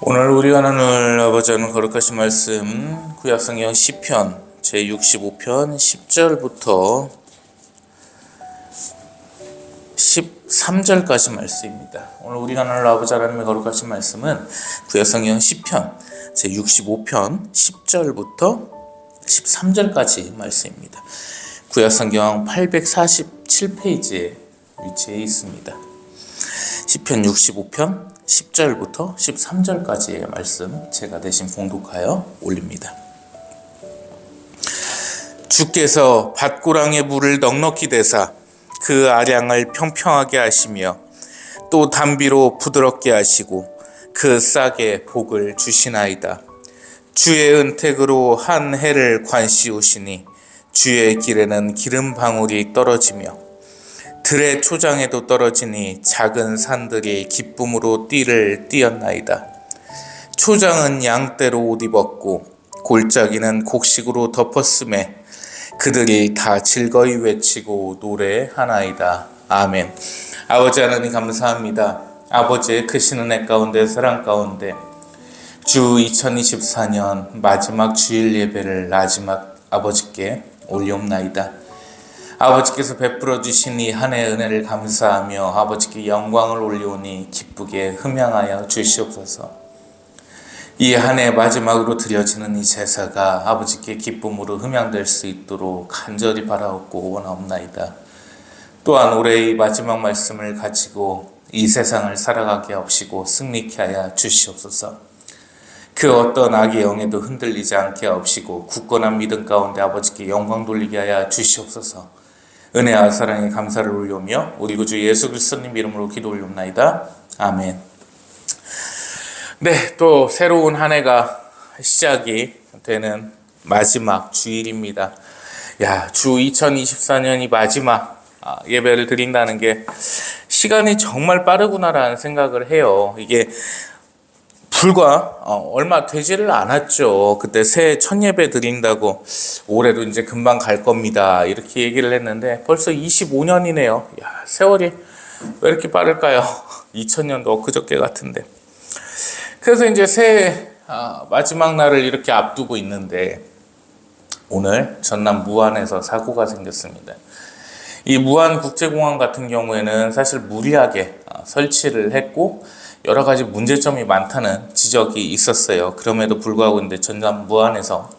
오늘 우리가 나눌 아버지 하나님 거룩하신 말씀 구약성경 시편 제65편 10절부터 13절까지 말씀입니다. 오늘 우리가 나눌 아버지 하나님의 거룩하신 말씀은 구약성경 시편 제65편 10절부터 13절까지 말씀입니다. 구약성경 847페이지에 위치해 있습니다. 시편 65편 10절부터 13절까지의 말씀 제가 대신 봉독하여 올립니다. 주께서 밭고랑의 물을 넉넉히 대사 그 아량을 평평하게 하시며 또 담비로 부드럽게 하시고 그 싹에 복을 주시나이다. 주의 은택으로 한 해를 관시우시니 주의 길에는 기름 방울이 떨어지며 들의 초장에도 떨어지니 작은 산들이 기쁨으로 띠를 띠었나이다. 초장은 양떼로 옷 입었고 골짜기는 곡식으로 덮었음에 그들이 다 즐거이 외치고 노래하나이다. 아멘. 아버지 하나님 감사합니다. 아버지의 크신 은혜 가운데 사랑 가운데 주 2024년 마지막 주일 예배를 마지막 아버지께 올리옵나이다. 아버지께서 베풀어 주신 이 한 해의 은혜를 감사하며 아버지께 영광을 올리오니 기쁘게 흠양하여 주시옵소서. 이 한 해 마지막으로 드려지는 이 제사가 아버지께 기쁨으로 흠양될 수 있도록 간절히 바라옵고 원하옵나이다. 또한 올해의 마지막 말씀을 가지고 이 세상을 살아가게 하옵시고 승리케 하여 주시옵소서. 그 어떤 악의 영에도 흔들리지 않게 하옵시고 굳건한 믿음 가운데 아버지께 영광 돌리게 하여 주시옵소서. 은혜와 사랑에 감사를 올려오며 우리 구주 예수 그리스도님 이름으로 기도 올려옵나이다. 아멘. 네, 또 새로운 한 해가 시작이 되는 마지막 주일입니다. 주 2024년이 마지막 예배를 드린다는 게 시간이 정말 빠르구나라는 생각을 해요. 이게 불과 얼마 되지를 않았죠. 그때 새해 첫 예배 드린다고 올해도 이제 금방 갈 겁니다 이렇게 얘기를 했는데 벌써 25년이네요. 세월이 왜 이렇게 빠를까요? 2000년도 엊그저께 같은데. 그래서 이제 새해 마지막 날을 이렇게 앞두고 있는데 오늘 전남 무안에서 사고가 생겼습니다. 이 무안국제공항 같은 경우에는 사실 무리하게 설치를 했고 여러 가지 문제점이 많다는 지적이 있었어요. 그럼에도 불구하고 이제 전남 무안에서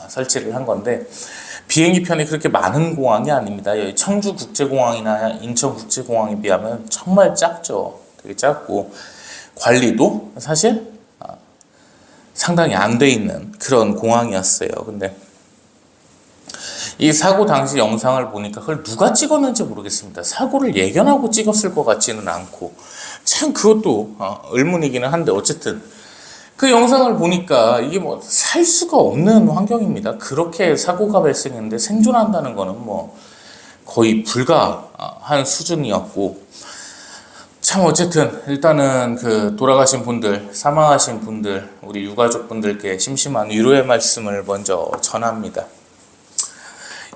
설치를 한 건데 비행기 편이 그렇게 많은 공항이 아닙니다. 여기 청주국제공항이나 인천국제공항에 비하면 정말 작죠. 되게 작고 관리도 사실 상당히 안 돼 있는 그런 공항이었어요. 근데 이 사고 당시 영상을 보니까 그걸 누가 찍었는지 모르겠습니다. 사고를 예견하고 찍었을 것 같지는 않고 참 그것도 의문이기는 한데 어쨌든 그 영상을 보니까 이게 뭐 살 수가 없는 환경입니다. 그렇게 사고가 발생했는데 생존한다는 거는 뭐 거의 불가한 수준이었고 참 어쨌든 일단은 그 돌아가신 분들, 사망하신 분들, 우리 유가족분들께 심심한 위로의 말씀을 먼저 전합니다.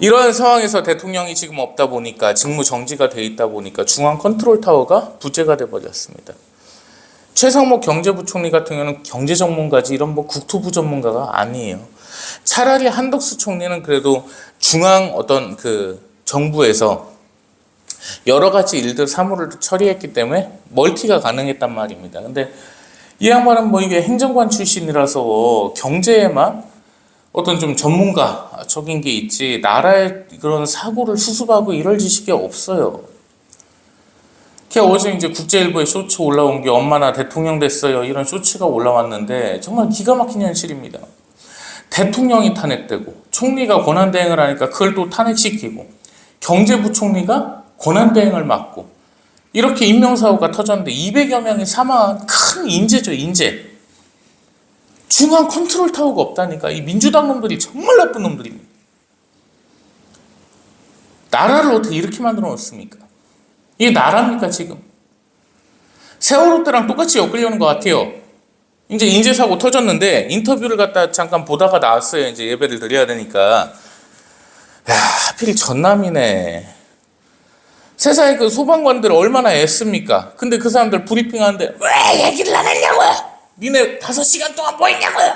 이런 상황에서 대통령이 지금 없다 보니까 직무 정지가 돼 있다 보니까 중앙 컨트롤 타워가 부재가 돼 버렸습니다. 최상목 경제부총리 같은 경우는 경제 전문가지 이런 뭐 국토부 전문가가 아니에요. 차라리 한덕수 총리는 그래도 중앙 어떤 그 정부에서 여러 가지 일들 사무를 처리했기 때문에 멀티가 가능했단 말입니다. 근데 이 양반은 뭐 이게 행정관 출신이라서 경제에만 어떤 좀 전문가적인 게 있지 나라의 그런 사고를 수습하고 이럴 지식이 없어요. 어제 이제 국제일보에 쇼츠 올라온 게 엄마나 대통령 됐어요 이런 쇼츠가 올라왔는데 정말 기가 막힌 현실입니다. 대통령이 탄핵되고 총리가 권한대행을 하니까 그걸 또 탄핵시키고 경제부총리가 권한대행을 맡고 이렇게 인명사고가 터졌는데 200여 명이 사망한 큰 인재죠. 인재. 중앙 컨트롤 타워가 없다니까. 이 민주당 놈들이 정말 나쁜 놈들입니다. 나라를 어떻게 이렇게 만들어 놓습니까? 이게 나라입니까 지금? 세월호 때랑 똑같이 엮으려는 것 같아요. 이제 인재사고 터졌는데 인터뷰를 갖다 잠깐 보다가 나왔어요. 이제 예배를 드려야 되니까. 하필 전남이네. 세상에 그 소방관들 얼마나 애씁니까? 근데 그 사람들 브리핑 하는데 왜 얘기를 안 했냐고요? 니네 5시간 동안 뭐 했냐고요?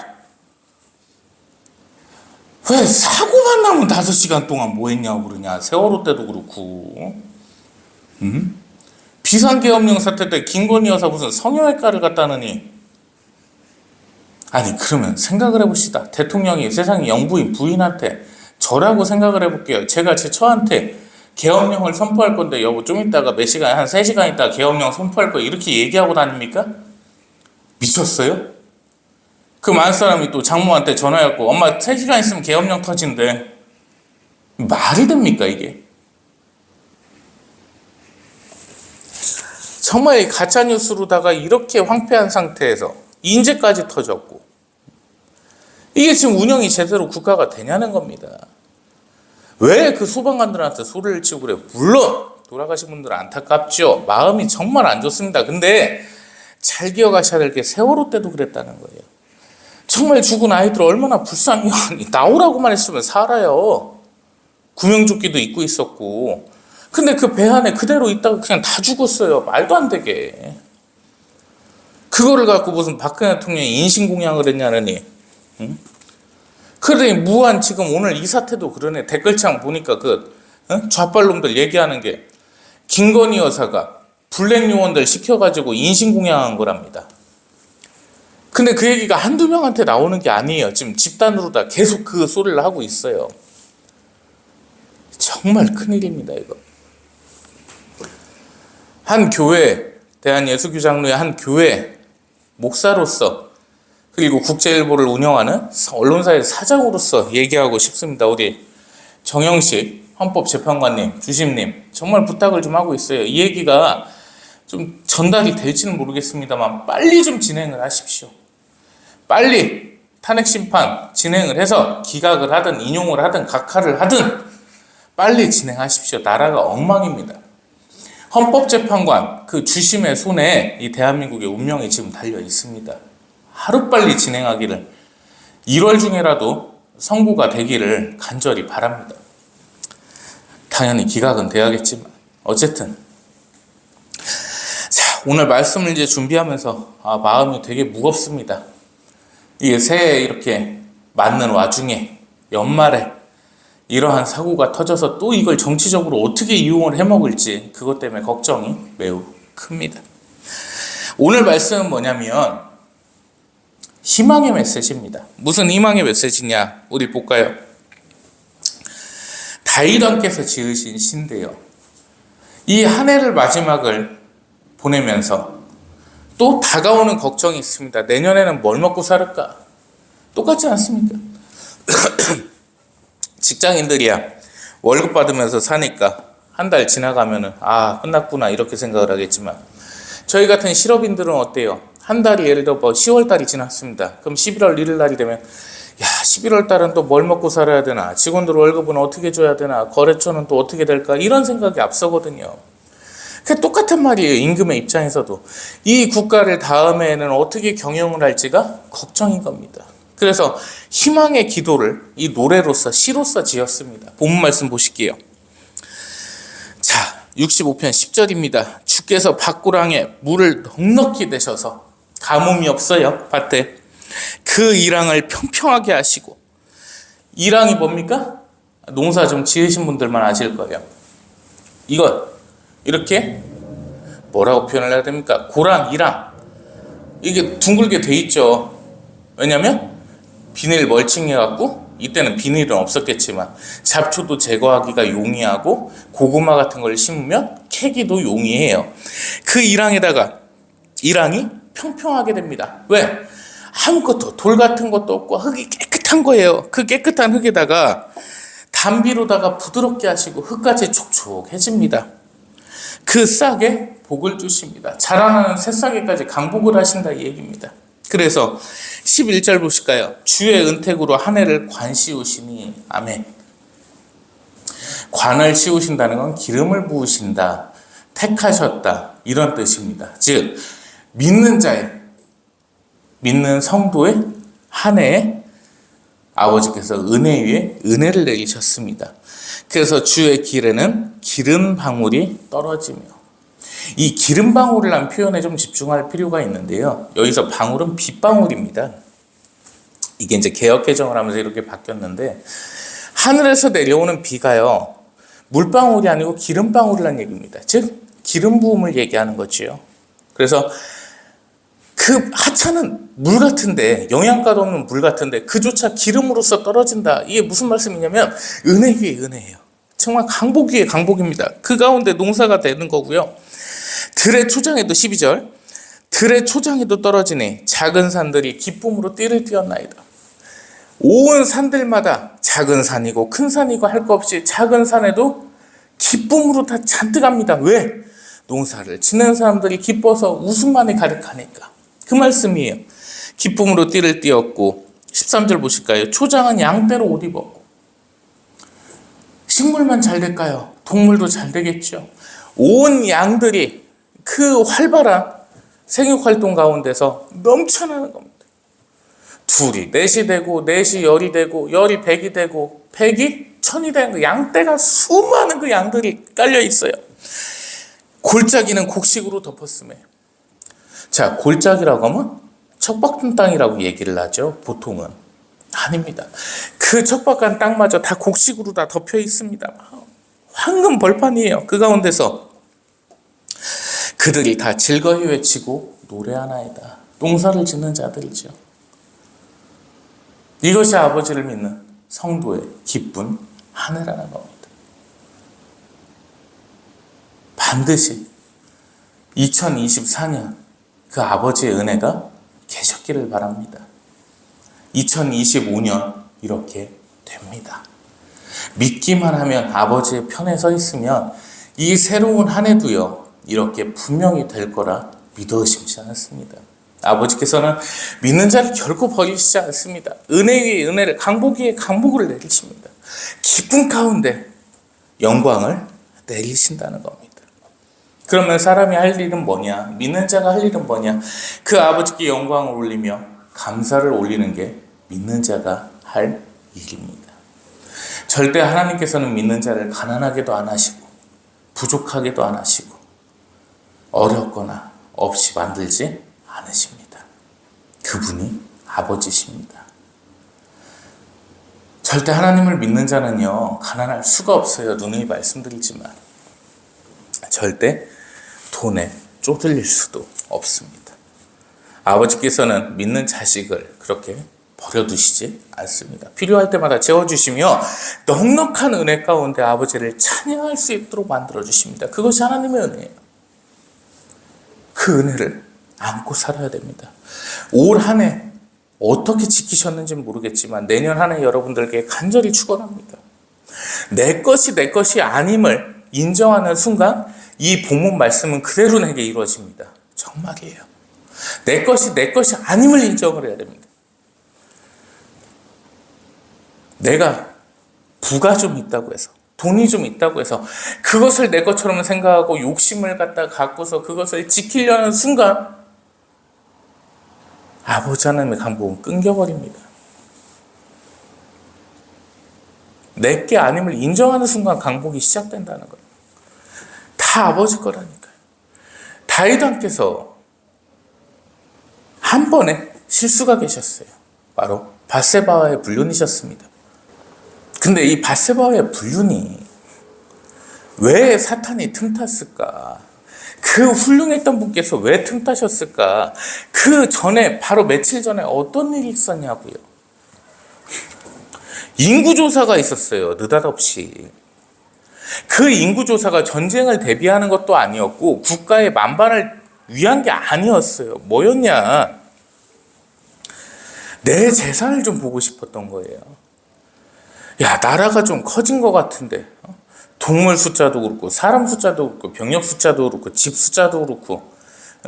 왜 사고만 나면 5시간 동안 뭐 했냐고 그러냐. 세월호 때도 그렇고. 비상계엄령 사태 때 김건희 여사 무슨 성형외과를 갔다느니. 아니 그러면 생각을 해봅시다. 대통령이 세상에 영부인 부인한테 저라고 생각을 해볼게요. 제가 제 처한테 계엄령을 선포할 건데 여보 좀 있다가 몇 시간 한 3시간 있다가 계엄령 선포할 거야 이렇게 얘기하고 다닙니까? 미쳤어요? 그 많은 사람이 또 장모한테 전화해갖고 엄마 3시간 있으면 계엄령 터진대. 말이 됩니까 이게? 정말 가짜뉴스로다가 이렇게 황폐한 상태에서 인재까지 터졌고 이게 지금 운영이 제대로 국가가 되냐는 겁니다. 왜 그 소방관들한테 소리를 치고 그래요? 물론 돌아가신 분들은 안타깝죠. 마음이 정말 안 좋습니다. 근데 잘 기억하셔야 될 게 세월호 때도 그랬다는 거예요. 정말 죽은 아이들 얼마나 불쌍해요. 나오라고만 했으면 살아요. 구명조끼도 입고 있었고. 근데 그 배 안에 그대로 있다가 그냥 다 죽었어요. 말도 안 되게. 그거를 갖고 무슨 박근혜 대통령이 인신공양을 했냐느니. 응? 그러더니 무한 지금 오늘 이 사태도 그러네. 댓글창 보니까 좌빨놈들 얘기하는 게 김건희 여사가 블랙 요원들 시켜가지고 인신공양한 거랍니다. 근데 그 얘기가 한두 명한테 나오는 게 아니에요. 지금 집단으로 다 계속 그 소리를 하고 있어요. 정말 큰일입니다, 이거. 한 교회, 대한예수교장로의 한 교회 목사로서 그리고 국제일보를 운영하는 언론사의 사장으로서 얘기하고 싶습니다. 우리 정영식 헌법재판관님, 주심님 정말 부탁을 좀 하고 있어요. 이 얘기가 좀 전달이 될지는 모르겠습니다만 빨리 좀 진행을 하십시오. 빨리 탄핵심판 진행을 해서 기각을 하든 인용을 하든 각하를 하든 빨리 진행하십시오. 나라가 엉망입니다. 헌법재판관 그 주심의 손에 이 대한민국의 운명이 지금 달려 있습니다. 하루빨리 진행하기를 1월 중에라도 선고가 되기를 간절히 바랍니다. 당연히 기각은 돼야겠지만 어쨌든 자, 오늘 말씀을 이제 준비하면서 마음이 되게 무겁습니다. 이게 새해 이렇게 맞는 와중에 연말에 이러한 사고가 터져서 또 이걸 정치적으로 어떻게 이용을 해먹을지 그것 때문에 걱정이 매우 큽니다. 오늘 말씀은 뭐냐면 희망의 메시지입니다. 무슨 희망의 메시지냐? 우리 볼까요? 다윗 왕께서 지으신 시인데요. 이 한 해를 마지막을 보내면서 또 다가오는 걱정이 있습니다. 내년에는 뭘 먹고 살을까? 똑같지 않습니까? 직장인들이야 월급 받으면서 사니까 한 달 지나가면은 끝났구나 이렇게 생각을 하겠지만 저희 같은 실업인들은 어때요? 한 달이 예를 들어 10월 달이 지났습니다. 그럼 11월 1일 날이 되면 11월 달은 또 뭘 먹고 살아야 되나? 직원들 월급은 어떻게 줘야 되나? 거래처는 또 어떻게 될까? 이런 생각이 앞서거든요. 그게 똑같은 말이에요. 임금의 입장에서도. 이 국가를 다음에는 어떻게 경영을 할지가 걱정인 겁니다. 그래서 희망의 기도를 이 노래로서 시로서 지었습니다. 본문 말씀 보실게요. 자, 65편 10절입니다. 주께서 밭고랑에 물을 넉넉히 내셔서 가뭄이 없어요. 밭에. 그 이랑을 평평하게 하시고. 이랑이 뭡니까? 농사 좀 지으신 분들만 아실 거예요. 이건 이렇게 뭐라고 표현을 해야 됩니까? 고랑, 이랑. 이게 둥글게 돼 있죠. 왜냐면 비닐 멀칭해갖고 이때는 비닐은 없었겠지만 잡초도 제거하기가 용이하고 고구마 같은 걸 심으면 캐기도 용이해요. 그 이랑에다가 이랑이 평평하게 됩니다. 왜? 아무것도 돌 같은 것도 없고 흙이 깨끗한 거예요. 그 깨끗한 흙에다가 담비로다가 부드럽게 하시고 흙까지 촉촉해집니다. 그 싹에 복을 주십니다. 자라나는 새싹에까지 강복을 하신다 이 얘기입니다. 그래서 11절 보실까요? 주의 은택으로 한 해를 관 씌우시니 아멘. 관을 씌우신다는 건 기름을 부으신다, 택하셨다 이런 뜻입니다. 즉 믿는 자의, 믿는 성도의 한 해에 아버지께서 은혜 위에 은혜를 내리셨습니다. 그래서 주의 길에는 기름 방울이 떨어지며, 이 기름 방울이라는 표현에 좀 집중할 필요가 있는데요. 여기서 방울은 빗방울입니다. 이게 이제 개역 개정을 하면서 이렇게 바뀌었는데, 하늘에서 내려오는 비가요, 물방울이 아니고 기름방울이라는 얘기입니다. 즉 기름 부음을 얘기하는 거지요. 그래서 그 하찮은 물 같은데, 영양가도 없는 물 같은데 그조차 기름으로써 떨어진다. 이게 무슨 말씀이냐면 은혜 위에 은혜예요. 정말 강복 위에 강복입니다. 그 가운데 농사가 되는 거고요. 들의 초장에도 12절, 들의 초장에도 떨어지니 작은 산들이 기쁨으로 띠를 띄었나이다. 온 산들마다 작은 산이고 큰 산이고 할 것 없이 작은 산에도 기쁨으로 다 잔뜩 합니다. 왜? 농사를 지는 사람들이 기뻐서 웃음만이 가득하니까. 그 말씀이에요. 기쁨으로 띠를 띄었고, 13절 보실까요? 초장은 양떼로 옷 입었고. 식물만 잘 될까요? 동물도 잘 되겠죠. 온 양들이 그 활발한 생육활동 가운데서 넘쳐나는 겁니다. 둘이 넷이 되고, 넷이 열이 되고, 열이 백이 되고, 백이 천이 되는 그 양떼가, 수많은 그 양들이 깔려 있어요. 골짜기는 곡식으로 덮었음에. 자, 골짜기라고 하면 척박한 땅이라고 얘기를 하죠. 보통은. 아닙니다. 그 척박한 땅마저 다 곡식으로 다 덮여 있습니다. 황금 벌판이에요. 그 가운데서 그들이 다 즐거이 외치고 노래하나이다. 농사를 짓는 자들이죠. 이것이 아버지를 믿는 성도의 기쁜 하늘하는 겁니다. 반드시 2024년 그 아버지의 은혜가 계셨기를 바랍니다. 2025년 이렇게 됩니다. 믿기만 하면, 아버지의 편에 서 있으면 이 새로운 한 해도요, 이렇게 분명히 될 거라 믿어 의심치 않습니다. 아버지께서는 믿는 자를 결코 버리시지 않습니다. 은혜 위에 은혜를, 강복 위에 강복을 내리십니다. 기쁨 가운데 영광을 내리신다는 겁니다. 그러면 사람이 할 일은 뭐냐? 믿는 자가 할 일은 뭐냐? 그 아버지께 영광을 올리며 감사를 올리는 게 믿는 자가 할 일입니다. 절대 하나님께서는 믿는 자를 가난하게도 안 하시고 부족하게도 안 하시고 어렵거나 없이 만들지 않으십니다. 그분이 아버지십니다. 절대 하나님을 믿는 자는요, 가난할 수가 없어요. 누누이 말씀드리지만 절대 돈에 쪼들릴 수도 없습니다. 아버지께서는 믿는 자식을 그렇게 버려두시지 않습니다. 필요할 때마다 채워주시며 넉넉한 은혜 가운데 아버지를 찬양할 수 있도록 만들어주십니다. 그것이 하나님의 은혜예요. 그 은혜를 안고 살아야 됩니다. 올 한 해 어떻게 지키셨는지는 모르겠지만 내년 한 해 여러분들께 간절히 축원합니다. 내 것이 아님을 인정하는 순간 이 본문 말씀은 그대로 내게 이루어집니다. 정말이에요. 내 것이 아님을 인정을 해야 됩니다. 내가 부가 좀 있다고 해서, 돈이 좀 있다고 해서 그것을 내 것처럼 생각하고 욕심을 갖고서 그것을 지키려는 순간 아버지 하나님의 강복은 끊겨버립니다. 내게 아님을 인정하는 순간 강복이 시작된다는 거예요. 다 아버지 거라니까요. 다윗 왕께서 한 번에 실수가 계셨어요. 바로 밧세바와의 불륜이셨습니다. 근데 이 밧세바와의 불륜이 왜 사탄이 틈탔을까? 그 훌륭했던 분께서 왜 틈타셨을까? 그 전에, 바로 며칠 전에 어떤 일이 있었냐고요. 인구조사가 있었어요. 느닷없이. 그 인구조사가 전쟁을 대비하는 것도 아니었고 국가의 만반을 위한 게 아니었어요. 뭐였냐? 내 재산을 좀 보고 싶었던 거예요. 야, 나라가 좀 커진 것 같은데, 동물 숫자도 그렇고 사람 숫자도 그렇고 병력 숫자도 그렇고 집 숫자도 그렇고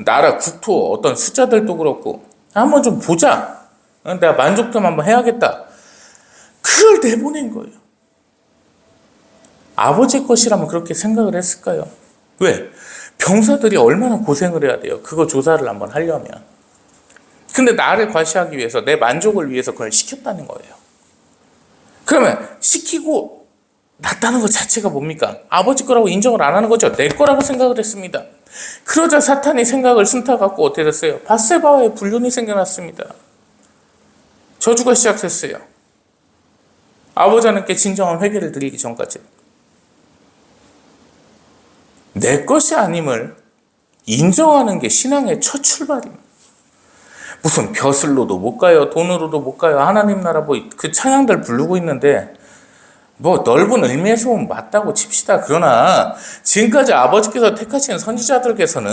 나라 국토 어떤 숫자들도 그렇고 한번 좀 보자. 내가 만족 좀 한번 해야겠다. 그걸 내보낸 거예요. 아버지 것이라면 그렇게 생각을 했을까요? 왜? 병사들이 얼마나 고생을 해야 돼요. 그거 조사를 한번 하려면. 근데 나를 과시하기 위해서, 내 만족을 위해서 그걸 시켰다는 거예요. 그러면 시키고 낫다는 것 자체가 뭡니까? 아버지 거라고 인정을 안 하는 거죠. 내 거라고 생각을 했습니다. 그러자 사탄이 생각을 숨타갖고 어떻게 됐어요? 밧세바와의 불륜이 생겨났습니다. 저주가 시작됐어요. 아버지 하나님께 진정한 회개를 드리기 전까지. 내 것이 아님을 인정하는 게 신앙의 첫 출발입니다. 무슨 벼슬로도 못 가요. 돈으로도 못 가요. 하나님 나라 그 찬양들 부르고 있는데 넓은 의미에서 보면 맞다고 칩시다. 그러나 지금까지 아버지께서 택하신 선지자들께서는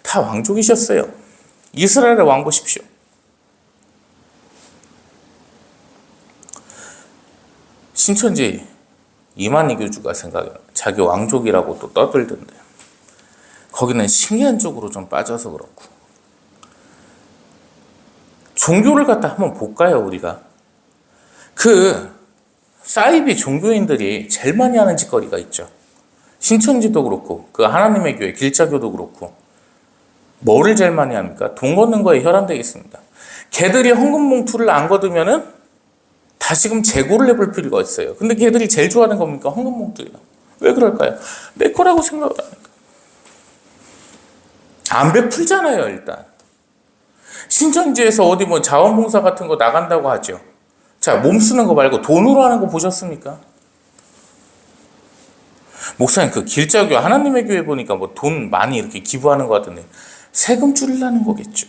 다 왕족이셨어요. 이스라엘의 왕 보십시오. 신천지 이만희 교주가 생각해요. 자기 왕족이라고 또 떠들던데 거기는 신기한 쪽으로 좀 빠져서 그렇고 종교를 갖다 한번 볼까요? 우리가 사이비 종교인들이 제일 많이 하는 짓거리가 있죠. 신천지도 그렇고 하나님의 교회 길자교도 그렇고 뭐를 제일 많이 합니까? 돈 걷는 거에 혈안되어 있습니다. 걔들이 헌금 봉투를 안 걷으면은 다시금 재고를 해볼 필요가 있어요. 근데 걔들이 제일 좋아하는 겁니까? 헌금 봉투예요. 왜 그럴까요? 내 거라고 생각을 하니까. 안 베풀잖아요, 일단. 신천지에서 어디 자원봉사 같은 거 나간다고 하죠. 자, 몸 쓰는 거 말고 돈으로 하는 거 보셨습니까? 목사님, 길자교 하나님의 교회 보니까 돈 많이 이렇게 기부하는 것 같은데 세금 줄이려는 거겠죠.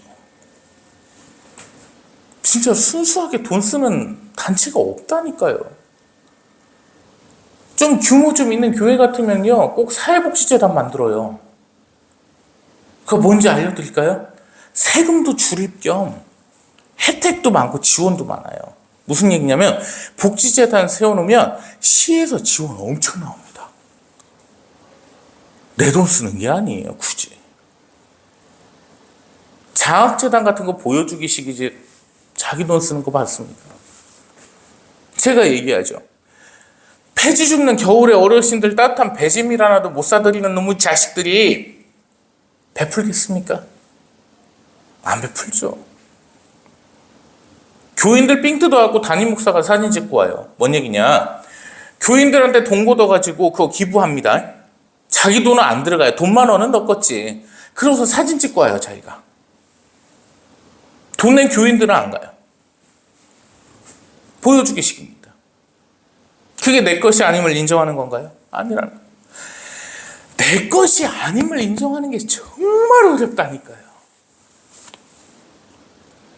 진짜 순수하게 돈 쓰는 단체가 없다니까요. 좀 규모 좀 있는 교회 같으면요, 꼭 사회복지재단 만들어요. 그거 뭔지 알려드릴까요? 세금도 줄일 겸 혜택도 많고 지원도 많아요. 무슨 얘기냐면 복지재단 세워놓으면 시에서 지원 엄청 나옵니다. 내 돈 쓰는 게 아니에요, 굳이. 장학재단 같은 거 보여주기식이지 자기 돈 쓰는 거 봤습니까? 제가 얘기하죠. 폐지 줍는 겨울에 어르신들 따뜻한 배짐일 하나도 못 사드리는 놈의 자식들이 베풀겠습니까? 안 베풀죠. 교인들 삥 뜯어갖고 담임 목사가 사진 찍고 와요. 뭔 얘기냐? 교인들한테 돈 걷어가지고 그거 기부합니다. 자기 돈은 안 들어가요. 돈만 원은 넣겠지. 그러고서 사진 찍고 와요, 자기가. 돈 낸 교인들은 안 가요. 보여주기식입니다. 그게 내 것이 아님을 인정하는 건가요? 아니라는 거예요. 내 것이 아님을 인정하는 게 정말 어렵다니까요.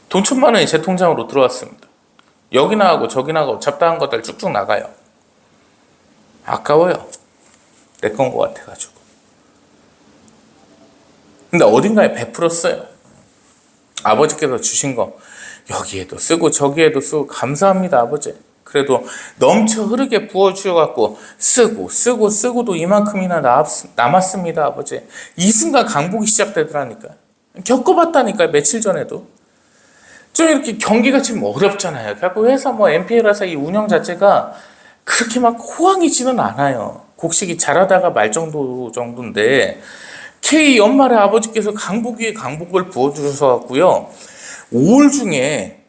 돈 1,000만 원이 제 통장으로 들어왔습니다. 여기 나가고 저기 나가고 잡다한 것들 쭉쭉 나가요. 아까워요. 내 건 것 같아가지고. 근데 어딘가에 베풀었어요. 아버지께서 주신 거 여기에도 쓰고 저기에도 쓰고 감사합니다, 아버지. 그래도 넘쳐 흐르게 부어주셔갖고 쓰고도 이만큼이나 남았습니다, 아버지. 이 순간 강복이 시작되더라니까요. 겪어봤다니까요, 며칠 전에도. 좀 이렇게 경기가 지금 어렵잖아요. 그래갖고 회사 MPL라서 이 운영 자체가 그렇게 막 호황이지는 않아요. 곡식이 자라다가 말 정도인데 K 연말에 아버지께서 강복 위에 강복을 부어주셔서 갖고요. 5월 중에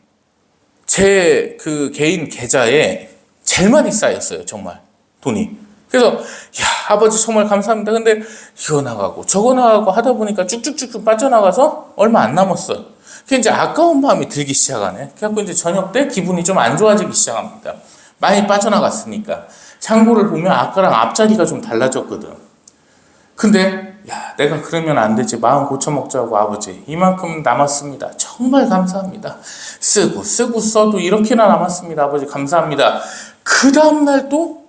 제 개인 계좌에 제일 많이 쌓였어요, 정말 돈이. 그래서 야, 아버지 정말 감사합니다. 근데 이거 나가고 저거 나가고 하다 보니까 쭉쭉쭉 빠져나가서 얼마 안 남았어요. 그게 이제 아까운 마음이 들기 시작하네. 그래갖고 이제 저녁 때 기분이 좀 안 좋아지기 시작합니다. 많이 빠져나갔으니까. 창고를 보면 아까랑 앞자리가 좀 달라졌거든. 근데 야, 내가 그러면 안 되지. 마음 고쳐먹자고 아버지. 이만큼 남았습니다. 정말 감사합니다. 쓰고 써도 이렇게나 남았습니다. 아버지 감사합니다. 그 다음날 또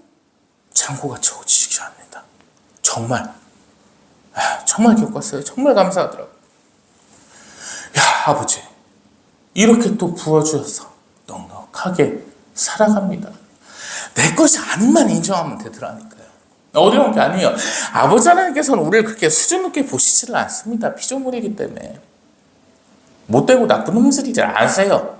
창고가 채워지지 않는다. 정말 겪었어요. 정말 감사하더라고요. 야, 아버지 이렇게 또 부어주셔서 넉넉하게 살아갑니다. 내 것이 아닌만 인정하면 되더라니까요. 어려운 게 아니에요. 아버지 하나님께서는 우리를 그렇게 수준 높게 보시지를 않습니다. 피조물이기 때문에. 못되고 나쁜 놈들이지 않으세요.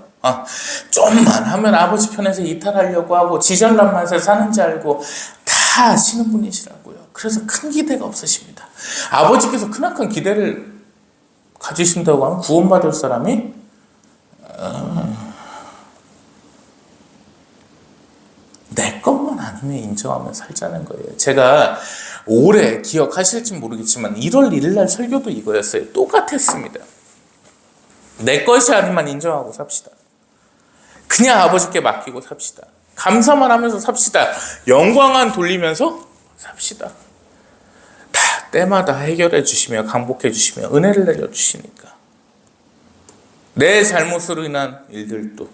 좀만 하면 아버지 편에서 이탈하려고 하고 지잘난 맛에 사는지 알고 다 아시는 분이시라고요. 그래서 큰 기대가 없으십니다. 아버지께서 크나큰 기대를 가지신다고 하면 구원받을 사람이 내 것만 아니면 인정하며 살자는 거예요. 제가 올해 기억하실지 모르겠지만 1월 1일 날 설교도 이거였어요. 똑같았습니다. 내 것이 아니면 인정하고 삽시다. 그냥 아버지께 맡기고 삽시다. 감사만 하면서 삽시다. 영광만 돌리면서 삽시다. 다 때마다 해결해 주시며 강복해 주시며 은혜를 내려주시니까 내 잘못으로 인한 일들도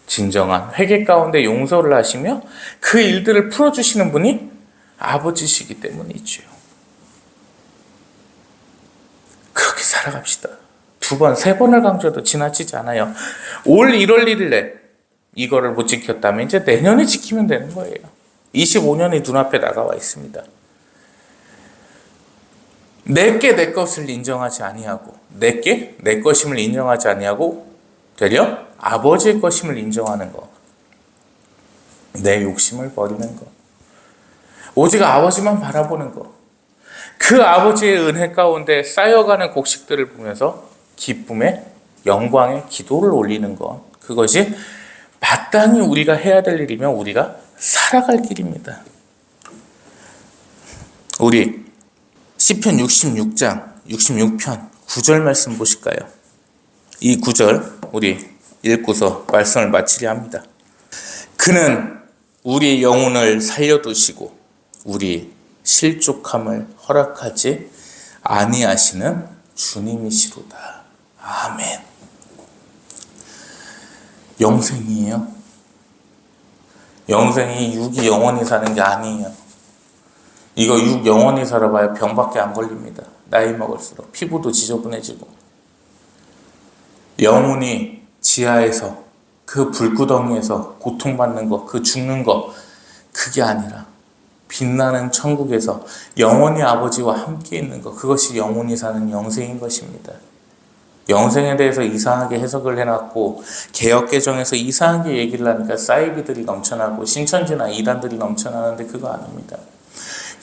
진정한 회개 가운데 용서를 하시며 그 일들을 풀어주시는 분이 아버지시기 때문이죠. 그렇게 살아갑시다. 2번, 3번을 강조해도 지나치지 않아요. 올 1월 1일에 이거를 못 지켰다면 이제 내년에 지키면 되는 거예요. 25년이 눈앞에 다가와 있습니다. 내게 내 것을 인정하지 아니하고 내게 내 것임을 인정하지 아니하고 되려 아버지의 것임을 인정하는 것. 내 욕심을 버리는 것. 오직 아버지만 바라보는 것. 그 아버지의 은혜 가운데 쌓여가는 곡식들을 보면서 기쁨의 영광의 기도를 올리는 것. 그것이 마땅히 우리가 해야 될 일이며 우리가 살아갈 길입니다. 우리 시편 66장 66편 9절 말씀 보실까요? 이 9절 우리 읽고서 말씀을 마치려 합니다. 그는 우리 영혼을 살려두시고 우리 실족함을 허락하지 아니하시는 주님이시로다. 아멘. 영생이에요. 영생이 육이 영원히 사는 게 아니에요. 이거 육 영원히 살아봐야 병밖에 안 걸립니다. 나이 먹을수록 피부도 지저분해지고 영혼이 지하에서 그 불구덩이에서 고통받는 것, 그 죽는 것, 그게 아니라 빛나는 천국에서 영원히 아버지와 함께 있는 것, 그것이 영원히 사는 영생인 것입니다. 영생에 대해서 이상하게 해석을 해놨고 개역개정에서 이상하게 얘기를 하니까 사이비들이 넘쳐나고 신천지나 이단들이 넘쳐나는데 그거 아닙니다.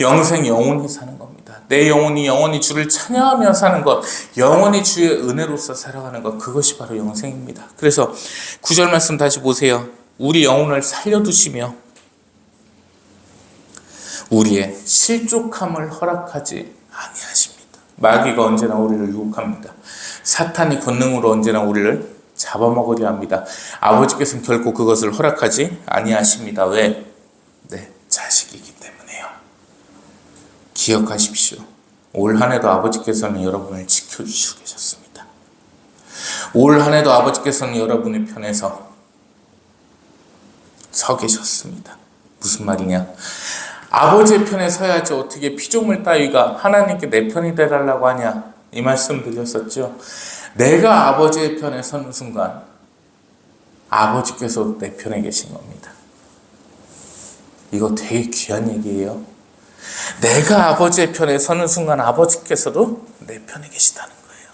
영생 영원히 사는 겁니다. 내 영혼이 영원히 주를 찬양하며 사는 것, 영원히 주의 은혜로서 살아가는 것, 그것이 바로 영생입니다. 그래서 9절 말씀 다시 보세요. 우리 영혼을 살려두시며 우리의 실족함을 허락하지 아니하십니다. 마귀가 언제나 우리를 유혹합니다. 사탄이 권능으로 언제나 우리를 잡아먹으려 합니다. 아버지께서는 결코 그것을 허락하지 아니하십니다. 왜? 네, 자식이기 때문에요. 기억하십시오. 올 한 해도 아버지께서는 여러분을 지켜주시고 계셨습니다. 올 한 해도 아버지께서는 여러분의 편에서 서 계셨습니다. 무슨 말이냐? 아버지의 편에 서야지 어떻게 피조물 따위가 하나님께 내 편이 되달라고 하냐? 이 말씀 드렸었죠. 내가 아버지의 편에 서는 순간 아버지께서 내 편에 계신 겁니다. 이거 되게 귀한 얘기예요. 내가 아버지의 편에 서는 순간 아버지께서도 내 편에 계시다는 거예요.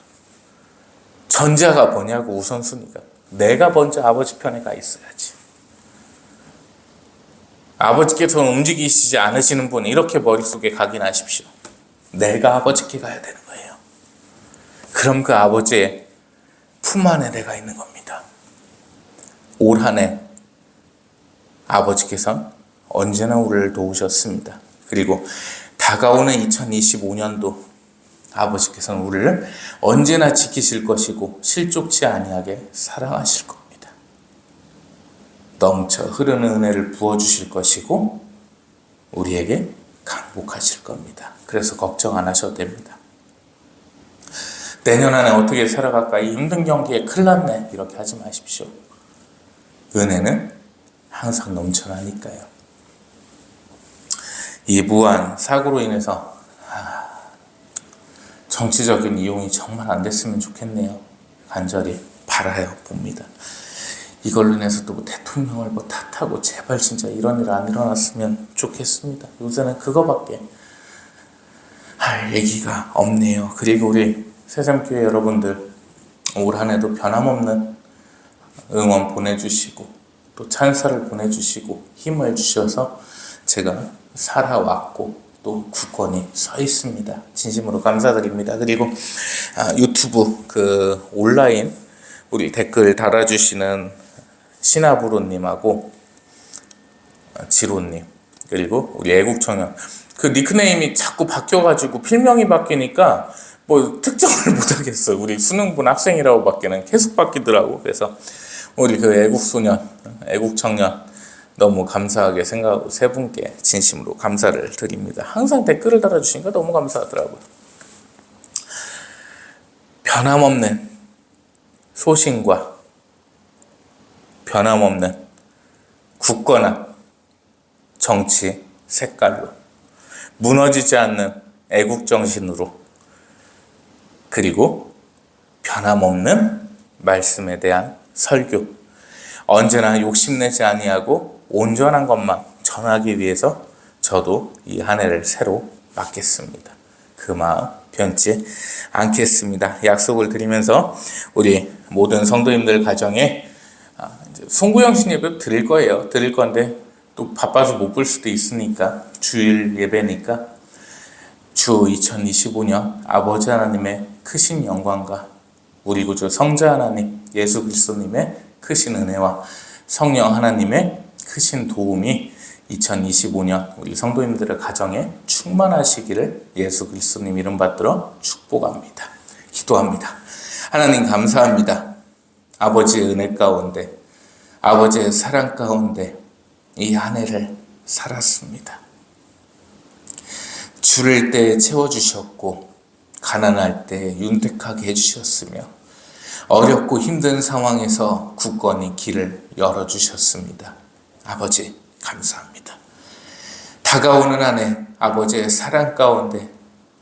전자가 뭐냐고, 우선순위가. 내가 먼저 아버지 편에 가 있어야지. 아버지께서는 움직이시지 않으시는 분, 이렇게 머릿속에 각인하십시오. 내가 아버지께 가야 되는 거예요. 그럼 그 아버지의 품 안에 내가 있는 겁니다. 올 한 해 아버지께서는 언제나 우리를 도우셨습니다. 그리고 다가오는 2025년도 아버지께서는 우리를 언제나 지키실 것이고 실족치 아니하게 사랑하실 겁니다. 넘쳐 흐르는 은혜를 부어주실 것이고 우리에게 강복하실 겁니다. 그래서 걱정 안 하셔도 됩니다. 내년 안에 어떻게 살아갈까? 이 힘든 경기에 큰일 났네, 이렇게 하지 마십시오. 은혜는 항상 넘쳐나니까요. 이 무한 사고로 인해서 정치적인 이용이 정말 안 됐으면 좋겠네요. 간절히 바라요 봅니다. 이걸로 인해서 또 대통령을 탓하고 제발 진짜 이런 일 안 일어났으면 좋겠습니다. 요새는 그거밖에 할 얘기가 없네요. 그리고 우리 새샘교회 여러분들 올 한 해도 변함없는 응원 보내주시고 또 찬사를 보내주시고 힘을 주셔서 제가 살아왔고 또 굳건히 서 있습니다. 진심으로 감사드립니다. 그리고 유튜브 그 온라인 우리 댓글 달아주시는 신하부로님하고 지로님, 그리고 우리 애국청년. 그 닉네임이 자꾸 바뀌어가지고 필명이 바뀌니까 뭐 특정을 못하겠어. 우리 수능분 학생이라고 밖에는 계속 바뀌더라고. 그래서 우리 그 애국소년, 애국청년 너무 감사하게 생각하고 세 분께 진심으로 감사를 드립니다. 항상 댓글을 달아주시니까 너무 감사하더라고요. 변함없는 소신과 변함없는 굳건한 정치 색깔로, 무너지지 않는 애국정신으로, 그리고 변함없는 말씀에 대한 설교, 언제나 욕심내지 아니하고 온전한 것만 전하기 위해서 저도 이 한 해를 새로 맞겠습니다. 그 마음 변치 않겠습니다. 약속을 드리면서 우리 모든 성도님들 가정에 송구영신 예배 드릴 거예요. 드릴 건데 또 바빠서 못 볼 수도 있으니까, 주일 예배니까 주 2025년 아버지 하나님의 크신 영광과 우리 구주 성자 하나님 예수 그리스도님의 크신 은혜와 성령 하나님의 크신 도움이 2025년 우리 성도님들의 가정에 충만하시기를 예수 그리스도님 이름 받들어 축복합니다. 기도합니다. 하나님 감사합니다. 아버지의 은혜 가운데, 아버지의 사랑 가운데 이 한 해를 살았습니다. 주를 때 채워주셨고 가난할 때 윤택하게 해주셨으며 어렵고 힘든 상황에서 굳건히 길을 열어주셨습니다. 아버지 감사합니다. 다가오는 한 해 아버지의 사랑 가운데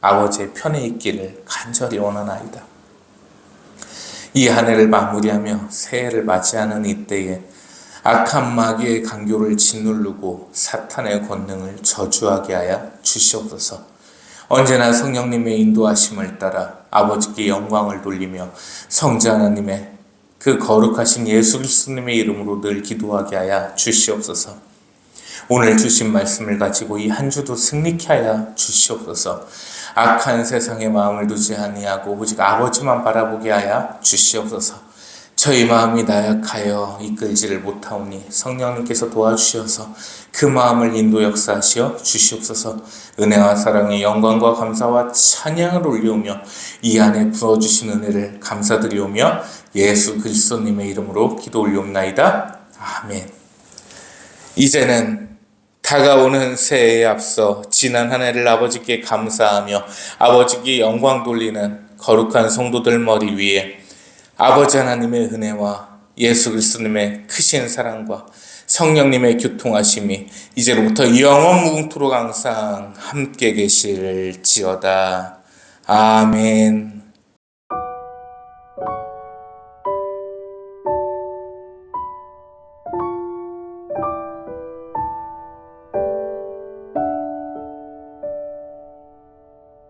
아버지의 편에 있기를 간절히 원하나이다. 이 한 해를 마무리하며 새해를 맞이하는 이때에 악한 마귀의 강교를 짓누르고 사탄의 권능을 저주하게 하여 주시옵소서. 언제나 성령님의 인도하심을 따라 아버지께 영광을 돌리며 성자 하나님의 그 거룩하신 예수 그리스도님의 이름으로 늘 기도하게 하여 주시옵소서. 오늘 주신 말씀을 가지고 이 한 주도 승리케 하여 주시옵소서. 악한 세상에 마음을 두지 아니하고 오직 아버지만 바라보게 하여 주시옵소서. 저희 마음이 나약하여 이끌지를 못하오니 성령님께서 도와주셔서 그 마음을 인도 역사하시어 주시옵소서. 은혜와 사랑의 영광과 감사와 찬양을 올리오며 이 안에 부어주신 은혜를 감사드리오며 예수 그리스도님의 이름으로 기도 올리옵나이다. 아멘. 이제는 다가오는 새해에 앞서 지난 한 해를 아버지께 감사하며 아버지께 영광 돌리는 거룩한 성도들 머리 위에 아버지 하나님의 은혜와 예수 그리스도님의 크신 사랑과 성령님의 교통하심이 이제로부터 영원 무궁토록 항상 함께 계실지어다. 아멘.